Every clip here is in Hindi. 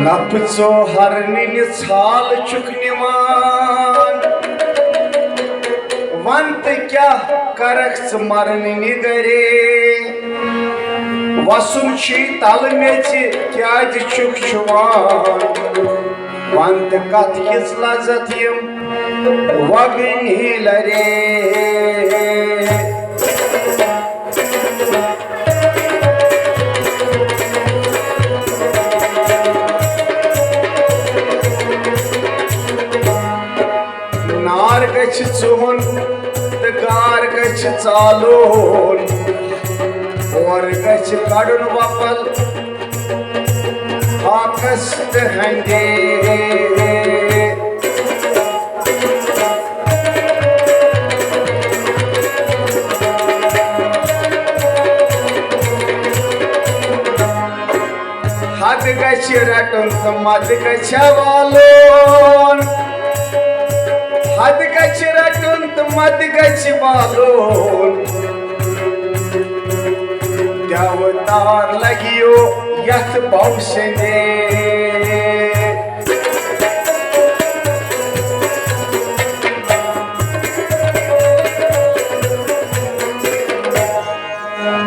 नपचो हरनिन छाल चुक निवान वंत क्या करख मरनिन गरे वसुन छी तल मेच क्या चुक छुवान वंत कथ हिस लजत यम वगनी लरे नार गछ चुहन तो गार गछ चालोन और गछ कड़न वपल हाकस हंगे हद गछ रटन तो मद गछ वालोन हद गछ रटन तो मद गछ वालोन देवतार लगियो यथ बौसने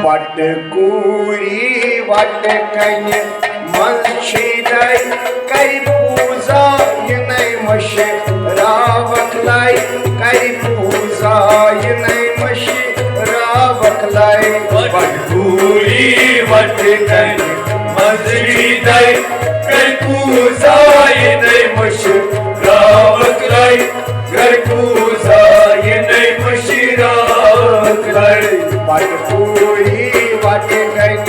वट कूरी वट कन मन शीदय कई पूजा ये नहीं मशे रावक लाई कई पूजा ये नहीं मशे रावक लाई वट कूरी वट कन मन शीदय कई पूजा ये नहीं मशे रावक लाई कर पूजा ये नहीं मशे रावक लाई वट कूरी वट कन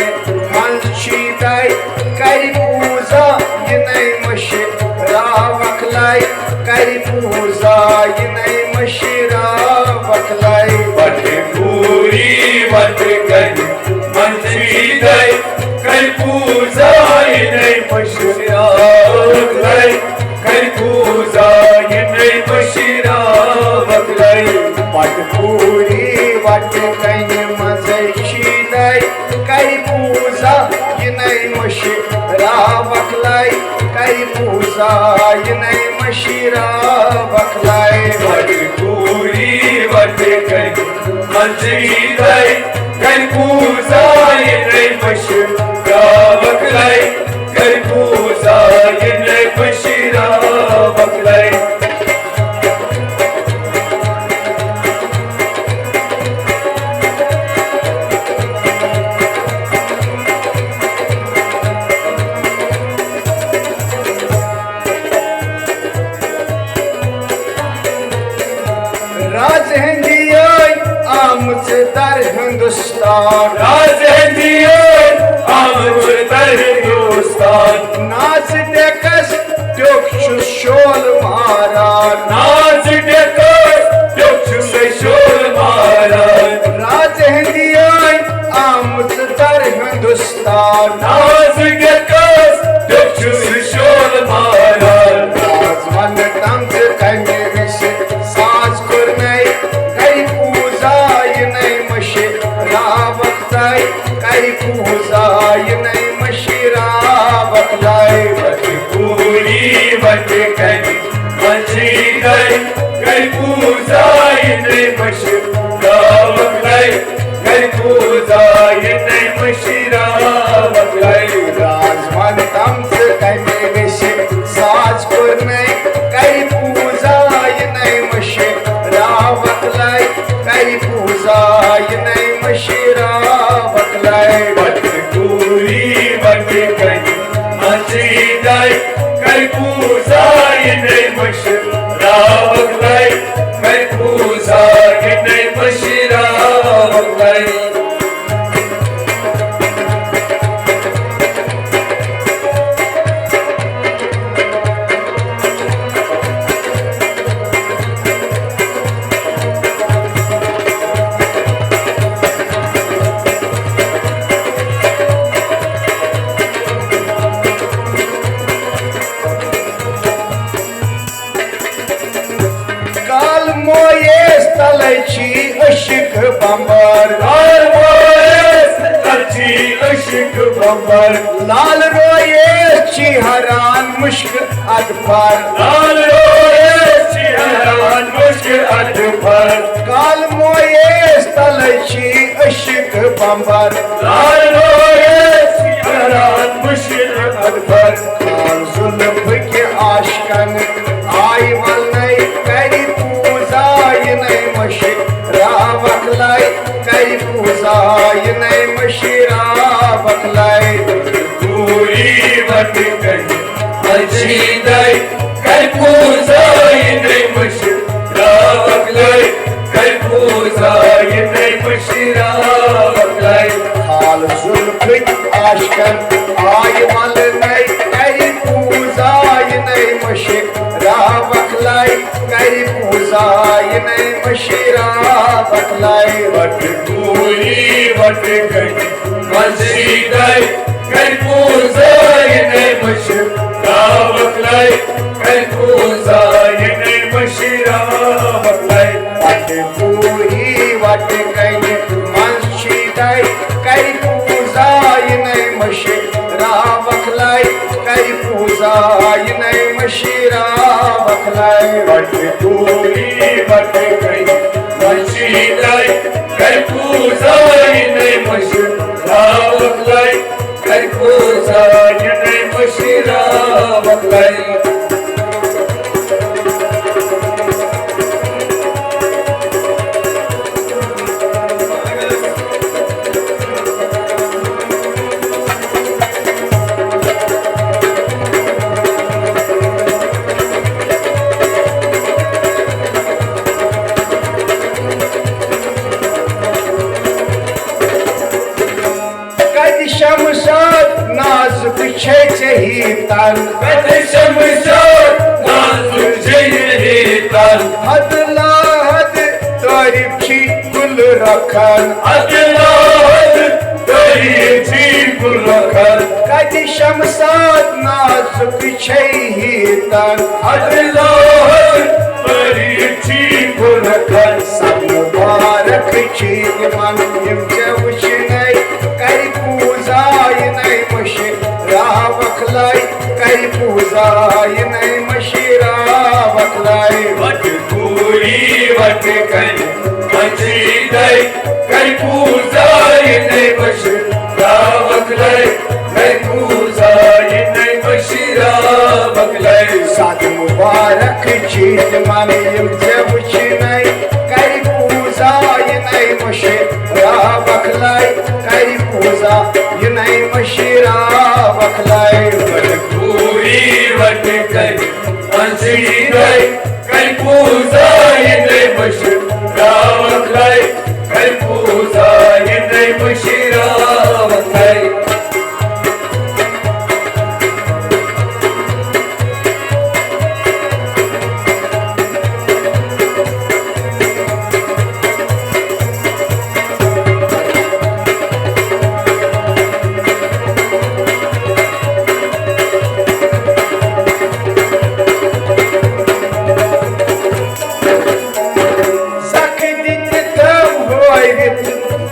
मन शीदय कई पूजा ये नहीं मशे रावक लाई कई पूजा ये नहीं मशे रावक लाई वट कूरी वट कन मन शीदय कई पूजा ये नहीं मशे रावक लाई कर पूजा ये नहीं मशे रावक लाई वट कूरी वट कन मन शीदय कई पूजा ये नहीं मशे रावक लाई कई पूजा ये नहीं मशे रावक लाई वट कूरी वट कन मन शीदय कई पूजा ये नहीं मशे रावक लाई कर पूजा ये नहीं मशे रावक लाई राज हिंदिया आमच दर हिंदुस्तान राज दियो आमच दर हिंदुस्तान नाच देखस ट्योक शोल महाराज नाच देखस ट्योक शोल महाराज राज हिंदिया आमच दर हिंदुस्तान नाच देखस ट्योक शोल महाराज आज मन तंज कन्ने विश साज करने कई पूजा ये नहीं मशे रावक लाई कई पूजा ये नहीं मशे रावक लाई वट कूरी वट कन मन शीदय कई पूजा ये नहीं मशे रावक लाई कर पूजा ये नहीं मशे रावक लाई राजमन तंज कन्ने विश साज करने कई पूजा ये नहीं मशे रावक लाई कई पूजा ये नहीं मशे रावक लाई वट कूरी वट कन मन शीदय कई पूजा ये नहीं मशे रावक लाई कर पूजा ये नहीं मशे रावक लाई बंबर लाल रोयेस तरची अशिक बंबर लाल रोयेस ची हरान मुश्क अदफर लाल रोयेस ची हरान मुश्क अदफर काल मोयेस तलची अशिक बंबर लाल रोयेस ची हरान मुश्क अदफर काल जुल्फ के आशकन आई वलनै करी पूजा यनै मशरा बखलाई करी पूजा यनै मशरा बखलाई पूरी वट करी मशीदाई कर पूजा यनै मशरा बखलाई कर पूजा यनै मशरा बखलाई काल जुल्फ के आशकन आई वलनै करी पूजा यनै मशरा बखलाई करी पूजा यनै मशरा बखलाई वट पूरी वट करी मशीदाई कर पूजा यनै मशरा बखलाई कर पूजा यनै मशरा बखलाई वट पूरी वट कई मस्जिदाई कई पूजा यनै मशरा बखलाई कई पूजा यनै मशरा बखलाई वट पूरी वट कई मशीदाई कर पूजा यनै मशरा बखलाई कर पूजा यनै मशरा बखलाई कद शमशाद नाजुक छे चही तन कद शमशाद नाजुक जय तन हद लाहद तारीफ छी गुल रखन अदलाहद तोरी थी गुलखर कद शमशाद नाजुक छही तन अदलाहद तोरी थी गुलखर सब मुबारक छी मन वुचनै करी पूजा यनै मशरा बखलाई करी पूजा यनै मशरा बखलाई वट पूरी वट कर मशीदाई कर पूजा यनै मशरा बखलाई कर पूजा यनै मशरा बखलाई साद मुबारक चीज मन वुचनै करी पूजा यनै मशरा बखलाई करी पूजा यनै मशरा बखलाई वट पूरी वट कर मशीदाई कर पूजा यनै मशरा बखलाई कर पूजा यनै मशरा बखलाई सख दित तम होइवित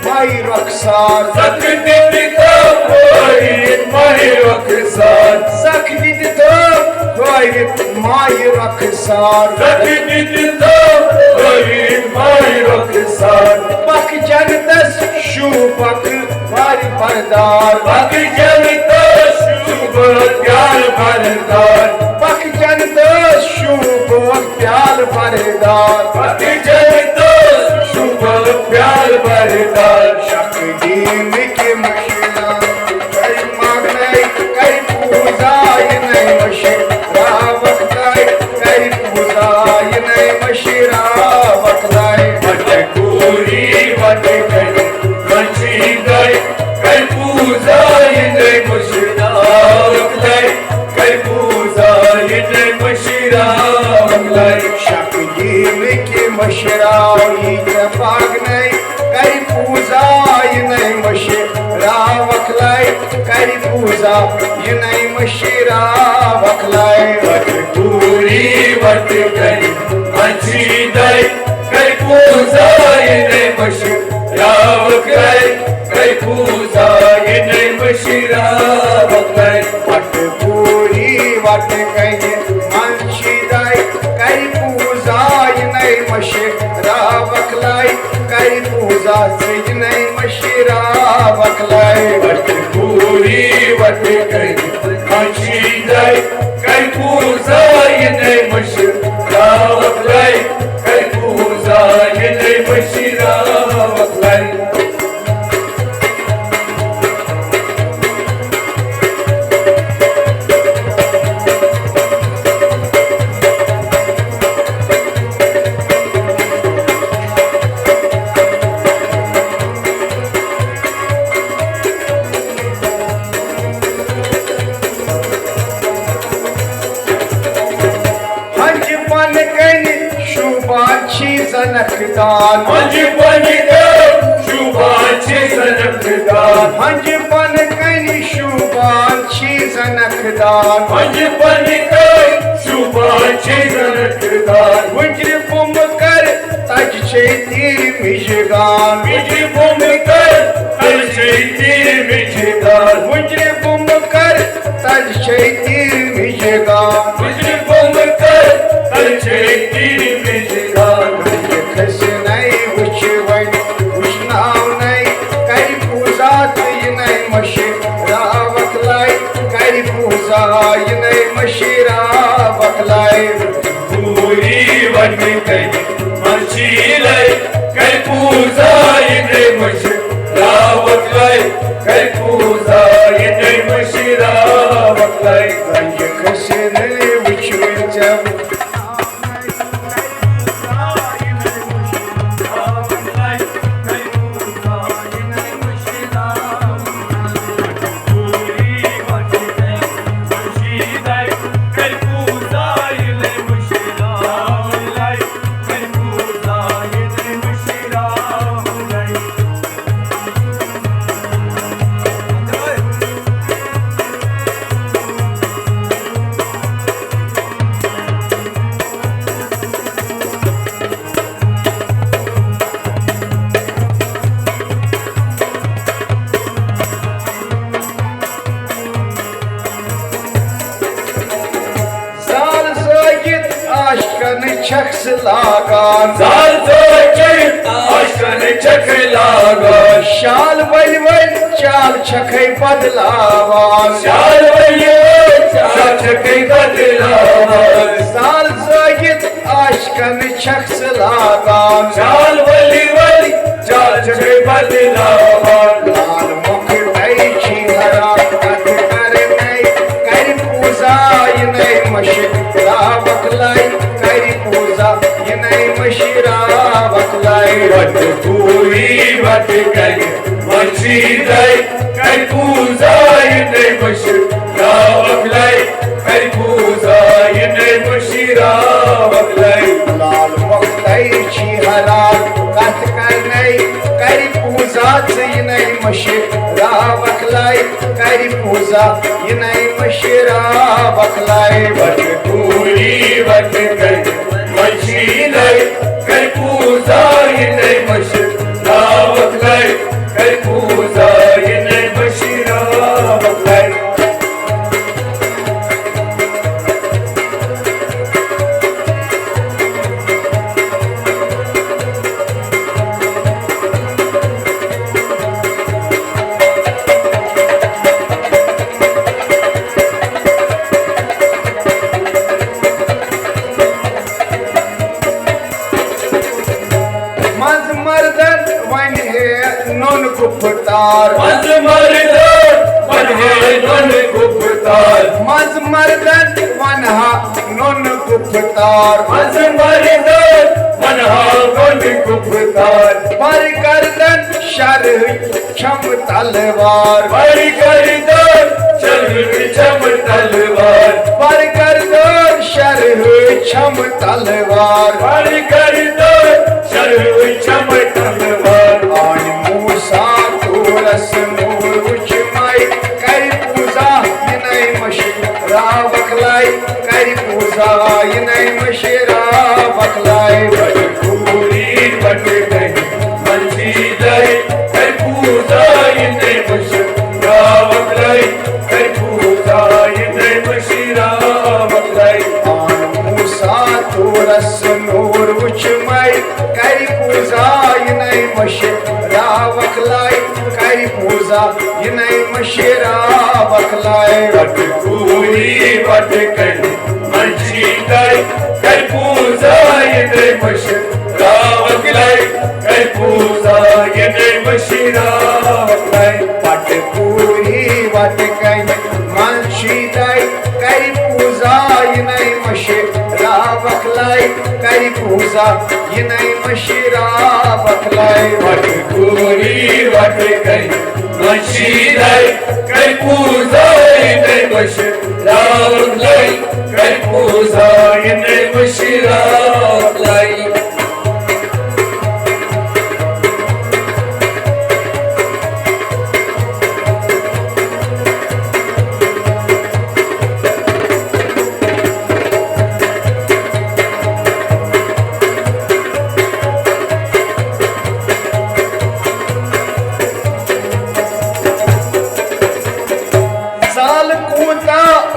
माई रखसार सख दित तम होइवित माई रखसार सख दित तम होइवित माई रखसार सख दित तम होइवित माई रखसार पक जनदस शूपक वारी परदार पक जनता शुभ प्याल भरदार पक जनदस शूपक प्याल परदार पक जनता शुभ प्याल भरदार शक दीन के मशरा कई मांगनै कई पूजा यनै मशरा बखलाई कई पूजा यनै मशरा बखलाई वट पूरी वट कर मशीदाई कर पूजा यनै मशरा बखलाई कर पूजा यनै मशरा बखलाई शक दीन के मशरा पागनै कई पूजा यनै मशरा बखलाई कई पूजा यनै मशरा बखलाई वट पूरी वट कर मशीदाई कर पूजा यनै मशरा वट कनि मंशिदाई करि पूजा यिनै मशरावक लाई करि पूजा यिनै मशरावक लाई वट पूरी वट कनि मंशिदाई करि पूजा यिनै मशरावक लाई करि पूजा यिनै मशरावक लाई जनकदान मंज बन शुभाची जनकदान मंज बन कनि शुभाची जनकदान मंज बन शुभाची जनकदान वज्र बुम कर तज छे तीर मिजगान मिज बुम कर तज छे तीर मिजगान वज्र बुम कर तज छे तीर मिजगान वज्र बुम कर तज छे तीर मिजगान खस नहीं वुच वन वुचनाव नहीं करि पूजा यिनै मशरावक लाई करि पूजा यिनै मशरावक लाई पूरी वट कनि मंशिदाई करि पूजा यिनै मशरावक लाई करि पूजा यिनै मशरावक लाई खस नहीं वुच वन छक्स लागान जाल जोचित आशकन चख लागान शाल वल वल चाल छखै बदलावान शाल वल चाल छखै बदलावान साल जोगित आशकन छक्स लागान शाल वल चाल छखै बदलावान लाल मुख दै छी हरा कथ कर नै करि पूजा यिनै मशरावक लाई करि पूजा यिनै मशरावक लाई वट पूरी वट कनि मंशिदाई करि पूजा यिनै मशरावक लाई करि पूजा यिनै मशरावक लाई लाल मुख दै छी हरा कथ कर नै करि पूजा यिनै मशरावक लाई करि पूजा यिनै मशरावक लाई वट पूरी वट कनि मंशिदाई करि पूजा यिनै मशरावक लाई करि पूजा यिनै मशरावक लाई गुफ्तार मज मर्दन वन है नन गुफ्तार मज मर्दन वनहा नुन गुफ्तार मज मर्दन वनहा नुन गुफ्तार पर गर्दन शर छम तलवार पर गर्दन शर छम तलवार पर गर्दन शर छम तलवार पर गर्दन शर छम तलवार आन मूसा तुरस नूर उच माई करि पूजा यिनै मशरावक लाई करि पूजा यिनै मशरावक लाई पूरी वट कनि मंशिदाई करि पूजा यिनै मशरावक लाई करि पूजा यिनै मशरावक सूरस नूर वुचमय करि पूजा यिनै मशरा वखलाय करि पूजा यिनै मशरा वखलाय वटकूरी वटकन मशीदाय कर पूजा यिनै मशरा वखलाय कर पूजा यिनै मशरा वखलाय वटकूरी वटकन मशीदाय करि पूजा यिनै मशरा वखलाय करि पूजा यिनै मशरा वखलाय वटकूरी वटकन मशीदाय कर पूजा यिनै मशरा वखलाय कर पूजा यिनै मशरा वखलाय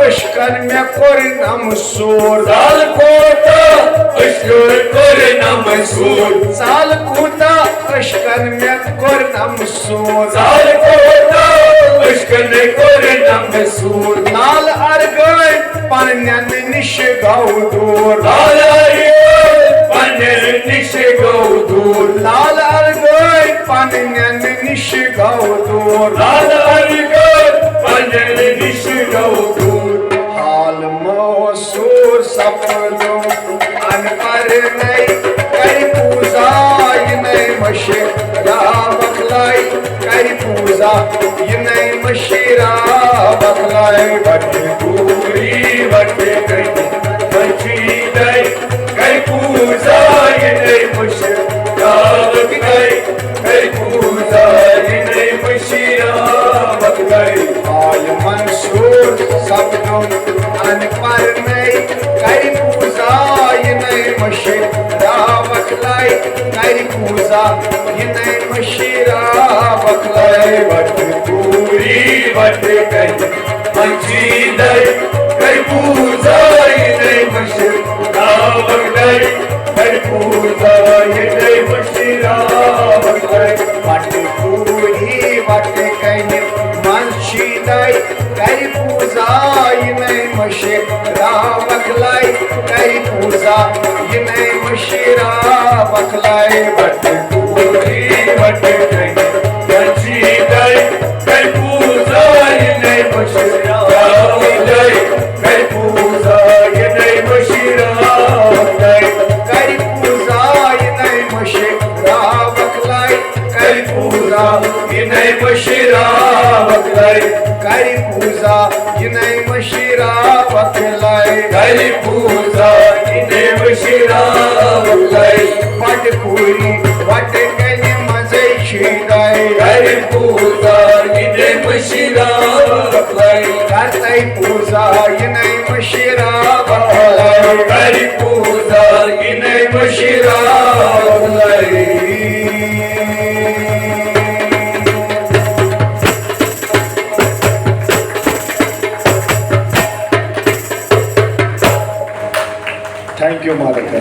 अशकन में कोर नमसूर साल कोता अशकर कोर नमसूर साल कूता अशकन में कोर नमसूर साल कोता अशकर कोर नमसूर नाल अरगय पन्नन निश गौदूर लाल अरगय पन्नन निश गौदूर लाल अरगय पन्नन निश गौदूर लाल अरगय पन्नन निश गौदूर हाल मोसूर सपनो अनपर नहीं करि पूजा यिनै मशरा वखलाय करि पूजा यिनै मशरा वखलाय वटकूरी वटकन मशीदाय कर पूजा यिनै मशरा वखलाय कर पूजा यिनै मशरा वखलाय हाल मंसूर सपनो अनपर नहीं करि पूजा यिनै मशरा वखलाय करि पूजा यिनै मशरा वखलाय वटकूरी वटकन मशीदाय कर पूजा यिनै मशरा वखलाय कर पूजा यिनै मशरा वखलाय वटकूरी वटकन मशीदाय करि पूजा यिनै मशरा वखलाय करि पूजा यिनै मशरा वखलाय वटकूरी वटकन मशीदाय कर पूजा यिनै मशरा वखलाय कर पूजा यिनै मशरा वखलाय करि पूजा यिनै मशरा वखलाय कर पूजा यिनै मशरा वखलाय करि पूजा यिनै मशरा वखलाय कर पूजा यिनै मशरा वखलाय वटकूरी वटकन मजै शिदाय कर पूजा यिनै मशरा वखलाय करतै पूजा यिनै मशरा वखलाय कर पूजा यिनै मशरा वखलाय थैंक यू मालिक